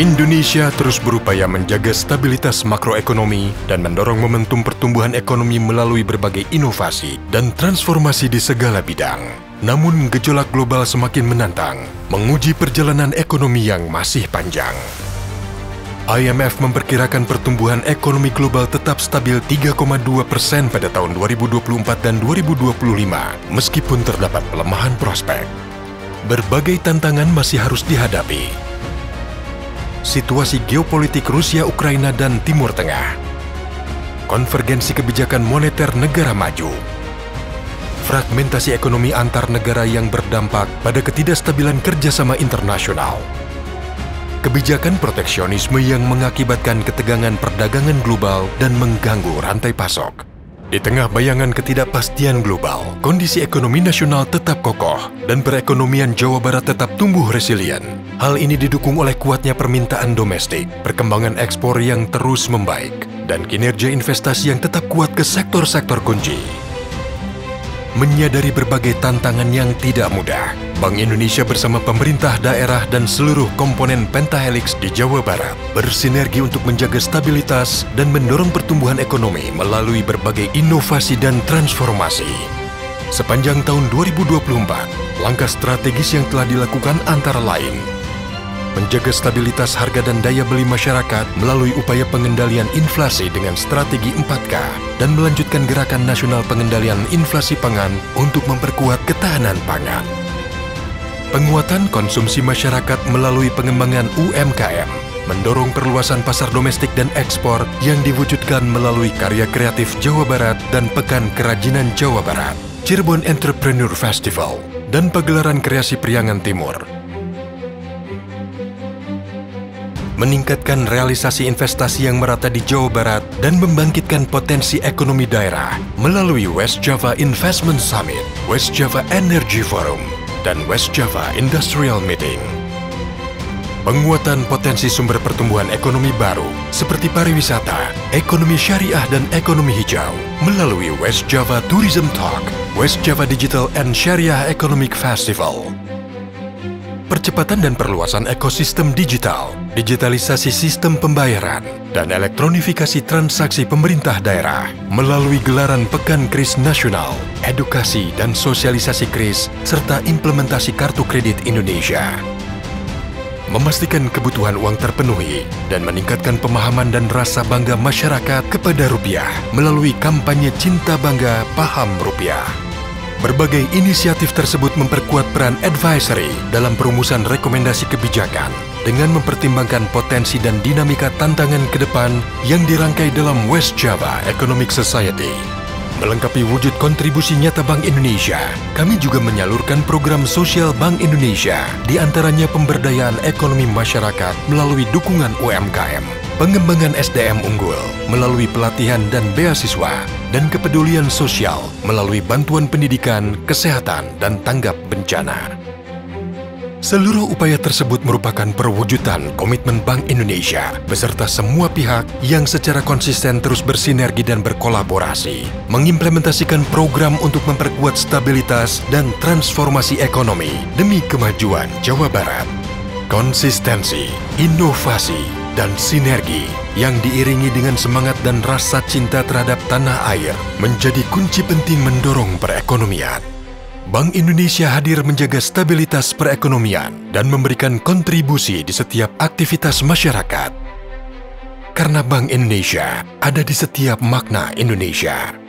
Indonesia terus berupaya menjaga stabilitas makroekonomi dan mendorong momentum pertumbuhan ekonomi melalui berbagai inovasi dan transformasi di segala bidang. Namun, gejolak global semakin menantang, menguji perjalanan ekonomi yang masih panjang. IMF memperkirakan pertumbuhan ekonomi global tetap stabil 3,2% pada tahun 2024 dan 2025, meskipun terdapat pelemahan prospek. Berbagai tantangan masih harus dihadapi. Situasi geopolitik Rusia-Ukraina dan Timur Tengah, konvergensi kebijakan moneter negara maju, fragmentasi ekonomi antar negara yang berdampak pada ketidakstabilan kerjasama internasional, kebijakan proteksionisme yang mengakibatkan ketegangan perdagangan global dan mengganggu rantai pasok. Di tengah bayangan ketidakpastian global, kondisi ekonomi nasional tetap kokoh dan perekonomian Jawa Barat tetap tumbuh resilient. Hal ini didukung oleh kuatnya permintaan domestik, perkembangan ekspor yang terus membaik, dan kinerja investasi yang tetap kuat ke sektor-sektor kunci. Menyadari berbagai tantangan yang tidak mudah, Bank Indonesia bersama pemerintah daerah dan seluruh komponen Pentahelix di Jawa Barat bersinergi untuk menjaga stabilitas dan mendorong pertumbuhan ekonomi melalui berbagai inovasi dan transformasi. Sepanjang tahun 2024, langkah strategis yang telah dilakukan antara lain menjaga stabilitas harga dan daya beli masyarakat melalui upaya pengendalian inflasi dengan strategi 4K dan melanjutkan gerakan nasional pengendalian inflasi pangan untuk memperkuat ketahanan pangan. Penguatan konsumsi masyarakat melalui pengembangan UMKM, mendorong perluasan pasar domestik dan ekspor yang diwujudkan melalui karya kreatif Jawa Barat dan Pekan Kerajinan Jawa Barat, Cirebon Entrepreneur Festival, dan pagelaran kreasi Priangan Timur. Meningkatkan realisasi investasi yang merata di Jawa Barat dan membangkitkan potensi ekonomi daerah melalui West Java Investment Summit, West Java Energy Forum, dan West Java Industrial Meeting. Penguatan potensi sumber pertumbuhan ekonomi baru seperti pariwisata, ekonomi syariah, dan ekonomi hijau melalui West Java Tourism Talk, West Java Digital and Syariah Economic Festival. Percepatan dan perluasan ekosistem digital, digitalisasi sistem pembayaran, dan elektronifikasi transaksi pemerintah daerah melalui gelaran Pekan KRIS Nasional, edukasi dan sosialisasi KRIS, serta implementasi Kartu Kredit Indonesia. Memastikan kebutuhan uang terpenuhi dan meningkatkan pemahaman dan rasa bangga masyarakat kepada rupiah melalui kampanye Cinta Bangga Paham Rupiah. Berbagai inisiatif tersebut memperkuat peran advisory dalam perumusan rekomendasi kebijakan dengan mempertimbangkan potensi dan dinamika tantangan ke depan yang dirangkai dalam West Java Economic Society. Melengkapi wujud kontribusi nyata Bank Indonesia, kami juga menyalurkan program sosial Bank Indonesia, di antaranya pemberdayaan ekonomi masyarakat melalui dukungan UMKM, pengembangan SDM unggul melalui pelatihan dan beasiswa, dan kepedulian sosial melalui bantuan pendidikan, kesehatan, dan tanggap bencana. Seluruh upaya tersebut merupakan perwujudan komitmen Bank Indonesia beserta semua pihak yang secara konsisten terus bersinergi dan berkolaborasi, mengimplementasikan program untuk memperkuat stabilitas dan transformasi ekonomi demi kemajuan Jawa Barat. Konsistensi, inovasi, dan sinergi yang diiringi dengan semangat dan rasa cinta terhadap tanah air menjadi kunci penting mendorong perekonomian. Bank Indonesia hadir menjaga stabilitas perekonomian dan memberikan kontribusi di setiap aktivitas masyarakat. Karena Bank Indonesia ada di setiap makna Indonesia.